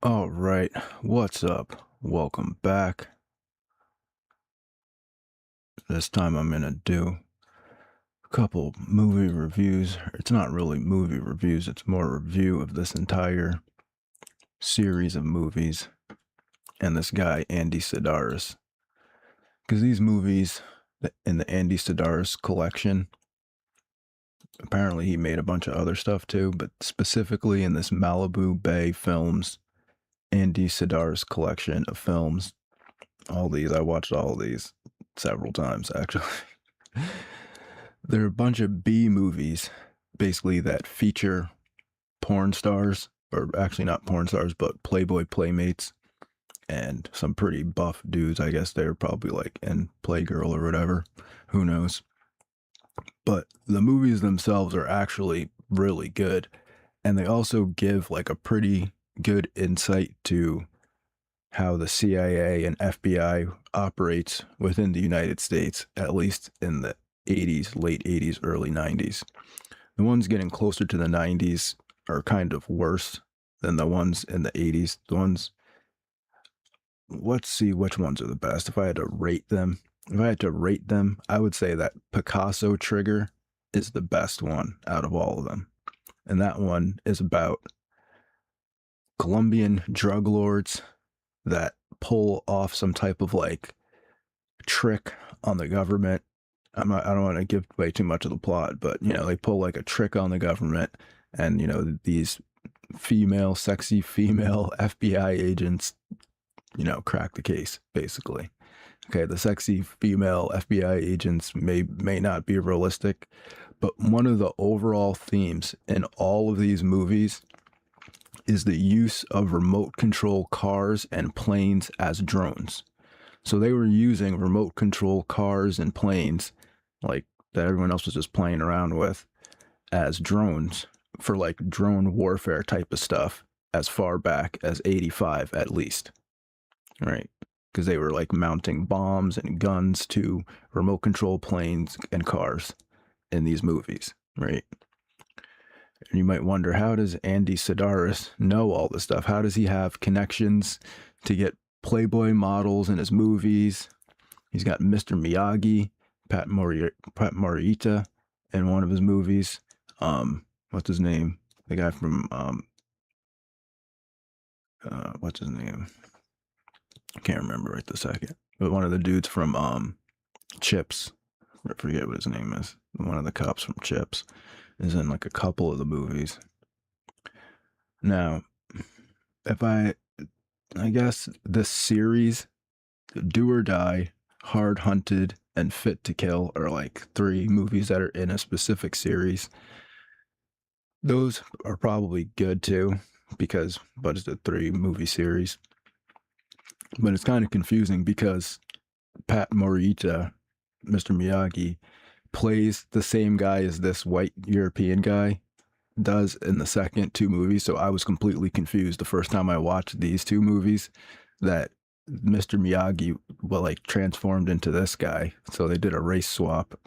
All right, what's up? Welcome back. This time I'm gonna do a couple movie reviews. It's not really movie reviews, it's more a review of this entire series of movies and this guy, Andy Sidaris. Because these movies in the Andy Sidaris collection, apparently he made a bunch of other stuff too, but specifically in this Malibu Bay Films, Andy Sidaris collection of films. I watched all of these several times actually. They're a bunch of B movies, basically, that feature porn stars, or actually not porn stars, but Playboy playmates, and some pretty buff dudes. I guess they're probably like in Playgirl or whatever. Who knows? But the movies themselves are actually really good, and they also give like a pretty good insight to how the CIA and FBI operates within the United States, at least in the 80s, late 80s, early 90s. The ones getting closer to the 90s are kind of worse than the ones in the 80s. Let's see which ones are the best. If I had to rate them, I would say that Picasso Trigger is the best one out of all of them. And that one is about Colombian drug lords that pull off some type of like trick on the government. I don't want to give away too much of the plot, but they pull like a trick on the government, and these sexy female FBI agents, crack the case basically. Okay, the sexy female FBI agents may not be realistic, but one of the overall themes in all of these movies is the use of remote control cars and planes as drones. So they were using remote control cars and planes, like that everyone else was just playing around with, as drones for like drone warfare type of stuff as far back as 85 at least, right? Because they were like mounting bombs and guns to remote control planes and cars in these movies, right? And you might wonder, how does Andy Sidaris know all this stuff? How does he have connections to get Playboy models in his movies? He's got Mr. Miyagi, Pat Morita in one of his movies. What's his name? The guy from what's his name? I can't remember right this second. But one of the dudes from Chips. I forget what his name is. One of the cops from Chips is in like a couple of the movies. Now, if I guess this series, Do or Die, Hard Hunted, and Fit to Kill are like three movies that are in a specific series. Those are probably good too, but it's a 3 movie series. But it's kind of confusing because Pat Morita, Mr. Miyagi, plays the same guy as this white European guy does in the second 2 movies. So I was completely confused the first time I watched these 2 movies that Mr. Miyagi like transformed into this guy. So they did a race swap.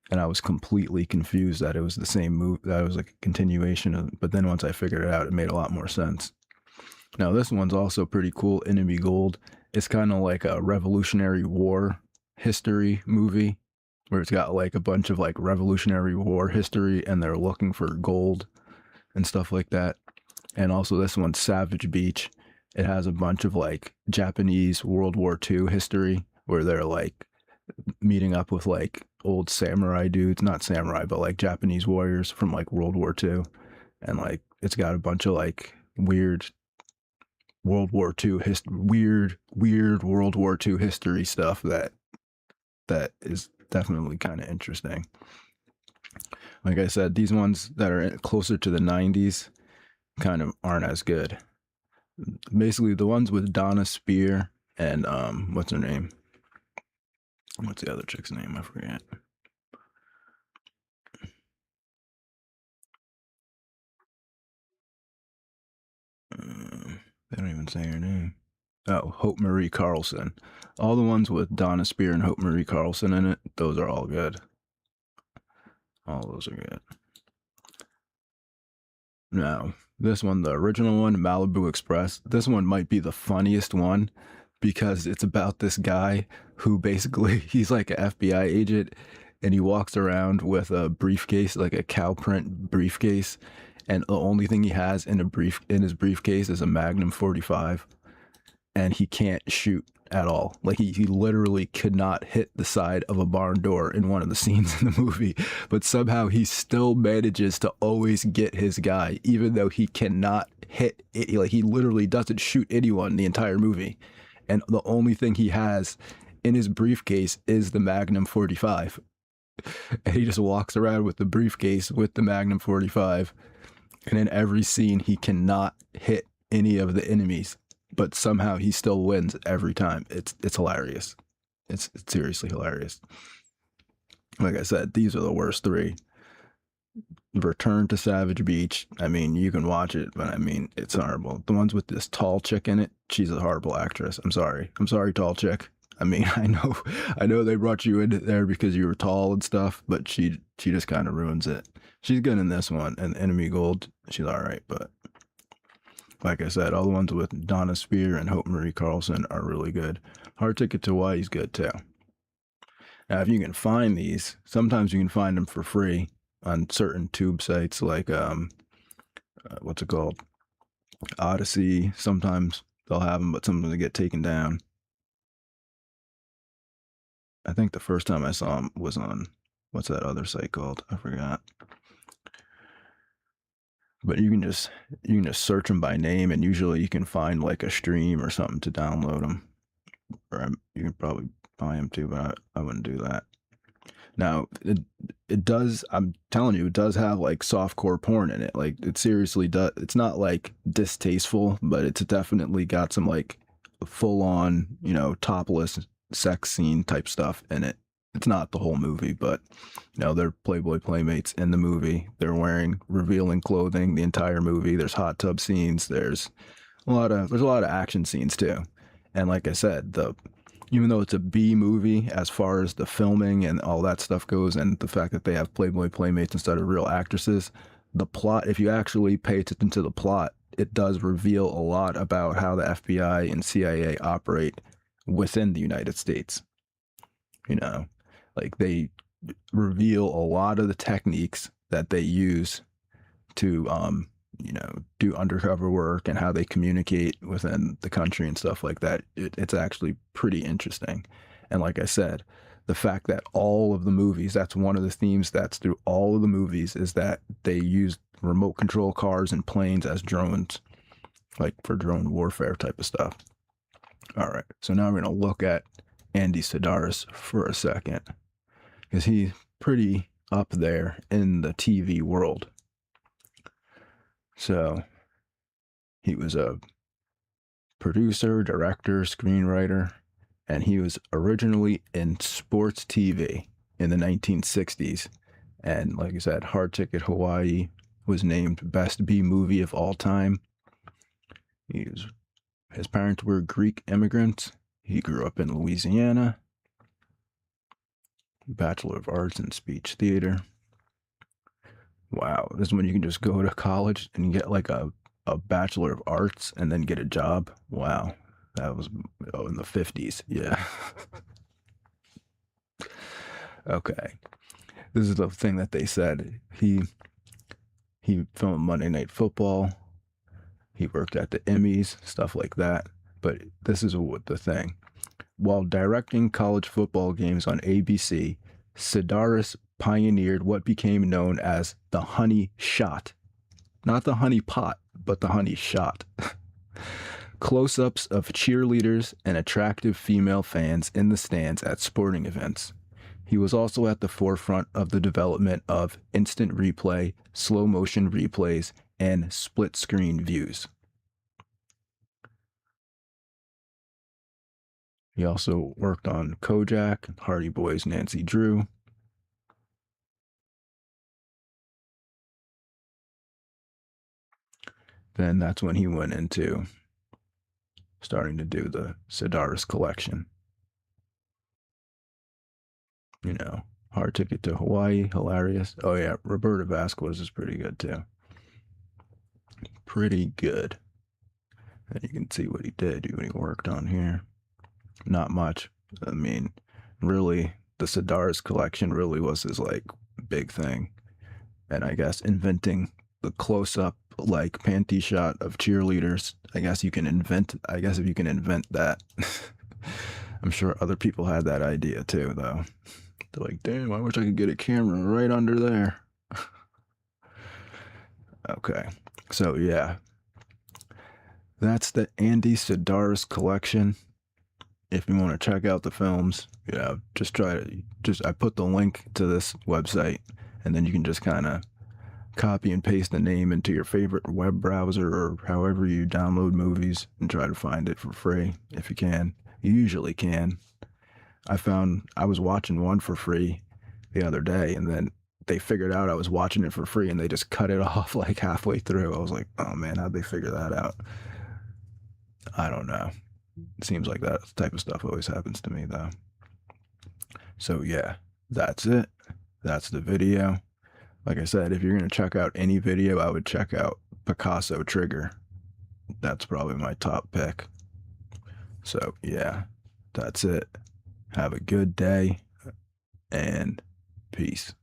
And I was completely confused that it was the same movie, that it was like a continuation of, but then once I figured it out, it made a lot more sense. Now this one's also pretty cool, Enemy Gold. It's kind of like a Revolutionary War history movie where it's got like a bunch of like Revolutionary War history and they're looking for gold and stuff like that. And also this one's Savage Beach. It has a bunch of like Japanese World War II history where they're like meeting up with like old samurai dudes, not samurai, but like Japanese warriors from like World War II. And like it's got a bunch of like weird World War II weird World War II history stuff that is definitely kind of interesting. Like I said, these ones that are closer to the 90s kind of aren't as good. Basically, the ones with Donna Spear and what's her name? What's the other chick's name? I forget. They don't even say her name. Oh, Hope Marie Carlson. All the ones with Donna Spear and Hope Marie Carlson in it, those are all good. All those are good. Now, This one, the original one, Malibu Express, this one might be the funniest one because it's about this guy who basically he's like an FBI agent and he walks around with a briefcase, like a cow print briefcase, and the only thing he has in his briefcase is a Magnum 45, and he can't shoot at all. Like he literally could not hit the side of a barn door in one of the scenes in the movie, but somehow he still manages to always get his guy, even though he cannot hit it. Like he literally doesn't shoot anyone the entire movie. And the only thing he has in his briefcase is the Magnum 45. And he just walks around with the briefcase with the Magnum 45. And in every scene, he cannot hit any of the enemies, but somehow he still wins every time. It's hilarious. It's seriously hilarious. Like I said, these are the worst three. Return to Savage Beach. I mean, you can watch it, but I mean, it's horrible. The ones with this tall chick in it, she's a horrible actress. I'm sorry. I'm sorry, tall chick. I mean, I know they brought you in there because you were tall and stuff, but she just kind of ruins it. She's good in this one, and Enemy Gold, she's all right, but like I said, all the ones with Donna Spear and Hope Marie Carlson are really good. Hard Ticket to Hawaii's good too. Now, if you can find these, sometimes you can find them for free on certain tube sites like what's it called, Odyssey. Sometimes they'll have them, but sometimes they get taken down. I think the first time I saw them was on, what's that other site called? I forgot. But you can just search them by name, and usually you can find like a stream or something to download them, or you can probably buy them too. But I wouldn't do that. Now, it does, I'm telling you, it does have like softcore porn in it. Like it seriously does. It's not like distasteful, but it's definitely got some like full on, topless sex scene type stuff in it. It's not the whole movie, but they're Playboy playmates in the movie. They're wearing revealing clothing the entire movie. There's hot tub scenes. There's a lot of action scenes too. And like I said, even though it's a B movie as far as the filming and all that stuff goes, and the fact that they have Playboy playmates instead of real actresses, the plot, if you actually pay attention to the plot, it does reveal a lot about how the FBI and CIA operate within the United States. Like they reveal a lot of the techniques that they use to do undercover work and how they communicate within the country and stuff like that. It's actually pretty interesting. And like I said, the fact that all of the movies, that's one of the themes that's through all of the movies, is that they use remote control cars and planes as drones, like for drone warfare type of stuff. All right, so now we're going to look at Andy Sidaris for a second, because he's pretty up there in the TV world. So he was a producer, director, screenwriter, and he was originally in sports TV in the 1960s. And like I said, Hard Ticket Hawaii was named Best B Movie of All Time. His parents were Greek immigrants. He grew up in Louisiana. Bachelor of Arts in Speech Theater. Wow, this is when you can just go to college and get like a Bachelor of Arts and then get a job. Wow, that was in the 50s. Yeah. Okay, this is the thing that they said. He filmed Monday Night Football. He worked at the Emmys, stuff like that. But this is the thing. While directing college football games on ABC, Sidaris pioneered what became known as the honey shot. Not the honey pot, but the honey shot. Close-ups of cheerleaders and attractive female fans in the stands at sporting events. He was also at the forefront of the development of instant replay, slow motion replays, and split-screen views. He also worked on Kojak, Hardy Boys' Nancy Drew. Then that's when he went into starting to do the Sidaris collection. Hard Ticket to Hawaii, hilarious. Oh yeah, Roberta Vasquez is pretty good too. pretty good. And you can see what he did, what he worked on here. Not much. I mean, really, the Sidaris collection really was his like big thing. And I guess inventing the close up like panty shot of cheerleaders. I guess if you can invent that. I'm sure other people had that idea too, though. They're like, damn, I wish I could get a camera right under there. Okay. So yeah. That's the Andy Sidaris collection. If you want to check out the films, just I put the link to this website, and then you can just kind of copy and paste the name into your favorite web browser or however you download movies and try to find it for free if you can. You usually can. I was watching one for free the other day, and then they figured out I was watching it for free and they just cut it off like halfway through. I was like, oh man, how'd they figure that out? I don't know. It seems like that type of stuff always happens to me though. So yeah, that's it. That's the video. Like I said, if you're going to check out any video, I would check out Picasso Trigger. That's probably my top pick. So yeah, that's it. Have a good day and peace.